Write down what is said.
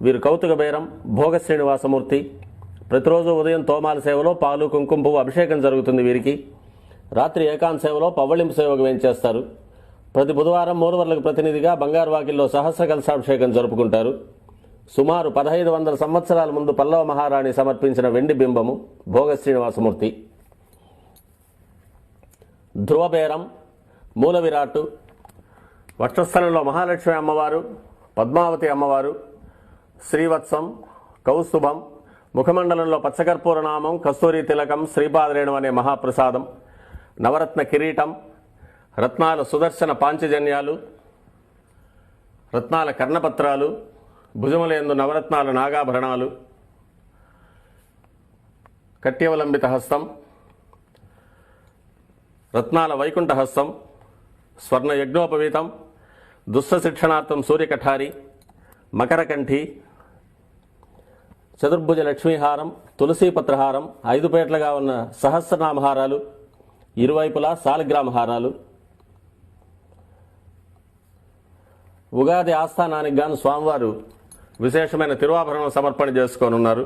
వీరు కౌతుక బేరం భోగ శ్రీనివాసమూర్తి. ప్రతిరోజు ఉదయం తోమాల సేవలో పాలు కుంకుమ పువ్వు అభిషేకం జరుగుతుంది వీరికి. రాత్రి ఏకాంత సేవలో పవ్వళింపు సేవకు వేయించేస్తారు. ప్రతి బుధవారం మూలవర్లకు ప్రతినిధిగా బంగారు వాకిల్లో సహస్ర కలశాభిషేకం జరుపుకుంటారు. సుమారు 1500 సంవత్సరాల ముందు పల్లవ మహారాణి సమర్పించిన వెండి బింబము భోగ శ్రీనివాసమూర్తి. ధ్రువబేరం మూల విరాట్టు. వక్షస్థలంలో మహాలక్ష్మి అమ్మవారు, పద్మావతి అమ్మవారు, శ్రీవత్సం, కౌస్తుభం, ముఖమండలంలో పచ్చకర్పూర నామం, కస్తూరి తిలకం, శ్రీపాదరేణం అనే మహాప్రసాదం, నవరత్న కిరీటం, రత్నాల సుదర్శన పాంచజన్యాలు, రత్నాల కర్ణపత్రాలు, భుజములందు నవరత్నాల నాగాభరణాలు, కట్యవలంబిత హస్తం, రత్నాల వైకుంఠ హస్తం, స్వర్ణ యజ్ఞోపవీతం, దుస్స శిక్షణార్థం సూర్యకఠారి, మకరకంఠి, చతుర్భుజ లక్ష్మీహారం, తులసీపత్రహారం, 5 పేట్లుగా ఉన్న సహస్రనామహారాలు, ఇరువైపులా సాలిగ్రామహారాలు. ఉగాది ఆస్థానానికి గాను స్వామివారు విశేషమైన తిరువాభరణం సమర్పణ చేసుకోనున్నారు.